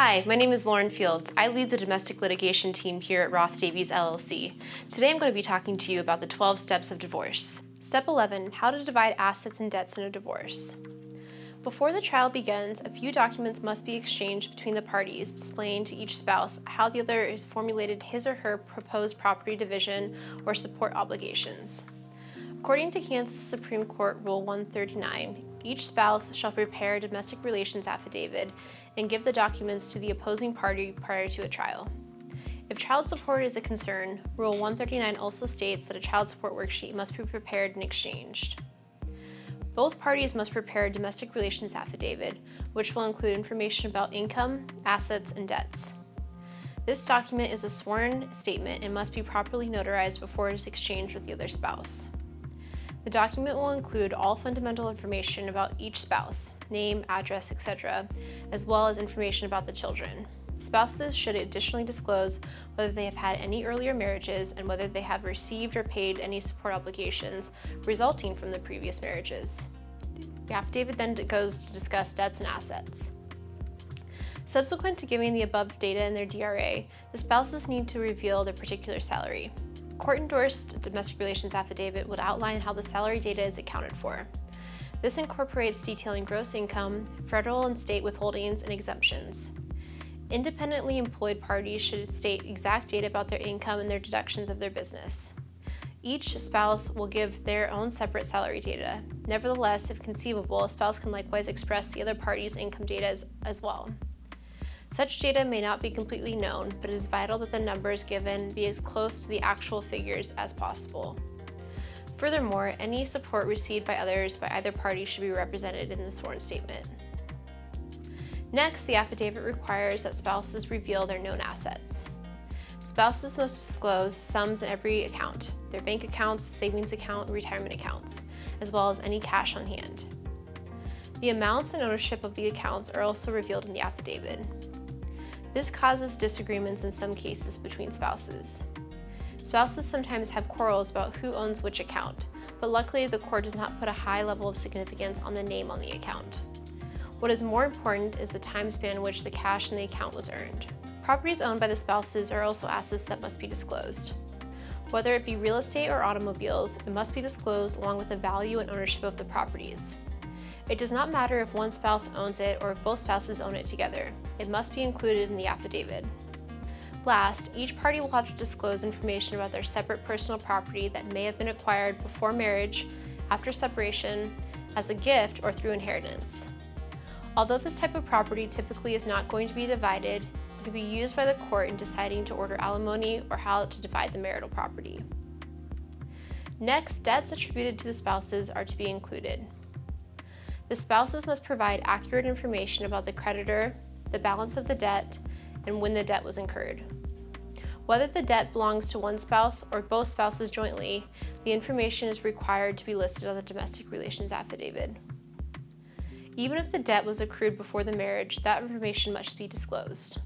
Hi, my name is Lauren Fields. I lead the domestic litigation team here at Roth Davies LLC. Today I'm going to be talking to you about the 12 steps of divorce. Step 11, how to divide assets and debts in a divorce. Before the trial begins, a few documents must be exchanged between the parties, displaying to each spouse how the other has formulated his or her proposed property division or support obligations. According to Kansas Supreme Court Rule 139, each spouse shall prepare a domestic relations affidavit and give the documents to the opposing party prior to a trial. If child support is a concern, Rule 139 also states that a child support worksheet must be prepared and exchanged. Both parties must prepare a domestic relations affidavit, which will include information about income, assets, and debts. This document is a sworn statement and must be properly notarized before it is exchanged with the other spouse. The document will include all fundamental information about each spouse, name, address, etc., as well as information about the children. Spouses should additionally disclose whether they have had any earlier marriages and whether they have received or paid any support obligations resulting from the previous marriages. The affidavit then goes to discuss debts and assets. Subsequent to giving the above data in their DRA, the spouses need to reveal their particular salary. Court-endorsed domestic relations affidavit would outline how the salary data is accounted for. This incorporates detailing gross income, federal and state withholdings, and exemptions. Independently employed parties should state exact data about their income and their deductions of their business. Each spouse will give their own separate salary data. Nevertheless, if conceivable, a spouse can likewise express the other party's income data as well. Such data may not be completely known, but it is vital that the numbers given be as close to the actual figures as possible. Furthermore, any support received by others by either party should be represented in the sworn statement. Next, the affidavit requires that spouses reveal their known assets. Spouses must disclose sums in every account, their bank accounts, savings account, and retirement accounts, as well as any cash on hand. The amounts and ownership of the accounts are also revealed in the affidavit. This causes disagreements in some cases between spouses. Spouses sometimes have quarrels about who owns which account, but luckily the court does not put a high level of significance on the name on the account. What is more important is the time span in which the cash in the account was earned. Properties owned by the spouses are also assets that must be disclosed. Whether it be real estate or automobiles, it must be disclosed along with the value and ownership of the properties. It does not matter if one spouse owns it or if both spouses own it together. It must be included in the affidavit. Last, each party will have to disclose information about their separate personal property that may have been acquired before marriage, after separation, as a gift, or through inheritance. Although this type of property typically is not going to be divided, it can be used by the court in deciding to order alimony or how to divide the marital property. Next, debts attributed to the spouses are to be included. The spouses must provide accurate information about the creditor, the balance of the debt, and when the debt was incurred. Whether the debt belongs to one spouse or both spouses jointly, the information is required to be listed on the domestic relations affidavit. Even if the debt was accrued before the marriage, that information must be disclosed.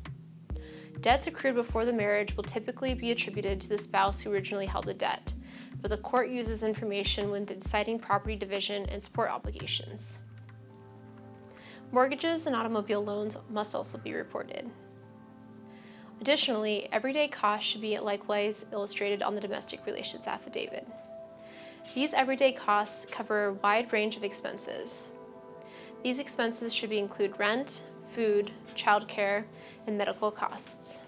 Debts accrued before the marriage will typically be attributed to the spouse who originally held the debt, but the court uses information when deciding property division and support obligations. Mortgages and automobile loans must also be reported. Additionally, everyday costs should be likewise illustrated on the domestic relations affidavit. These everyday costs cover a wide range of expenses. These expenses should include rent, food, childcare, and medical costs.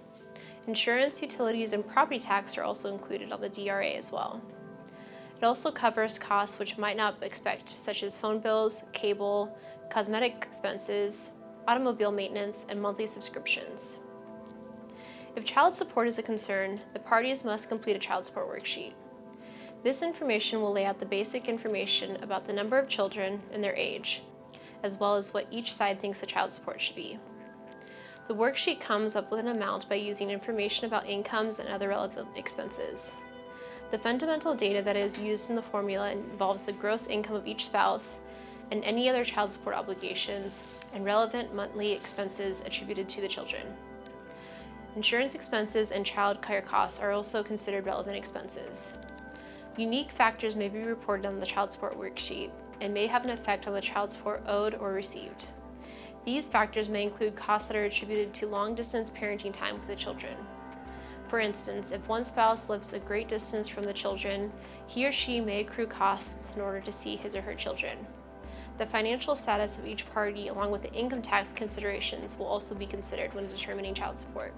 Insurance, utilities, and property tax are also included on the DRA as well. It also covers costs which might not expect, such as phone bills, cable, cosmetic expenses, automobile maintenance, and monthly subscriptions. If child support is a concern, the parties must complete a child support worksheet. This information will lay out the basic information about the number of children and their age, as well as what each side thinks the child support should be. The worksheet comes up with an amount by using information about incomes and other relevant expenses. The fundamental data that is used in the formula involves the gross income of each spouse and any other child support obligations and relevant monthly expenses attributed to the children. Insurance expenses and child care costs are also considered relevant expenses. Unique factors may be reported on the child support worksheet and may have an effect on the child support owed or received. These factors may include costs that are attributed to long-distance parenting time with the children. For instance, if one spouse lives a great distance from the children, he or she may accrue costs in order to see his or her children. The financial status of each party, along with the income tax considerations, will also be considered when determining child support.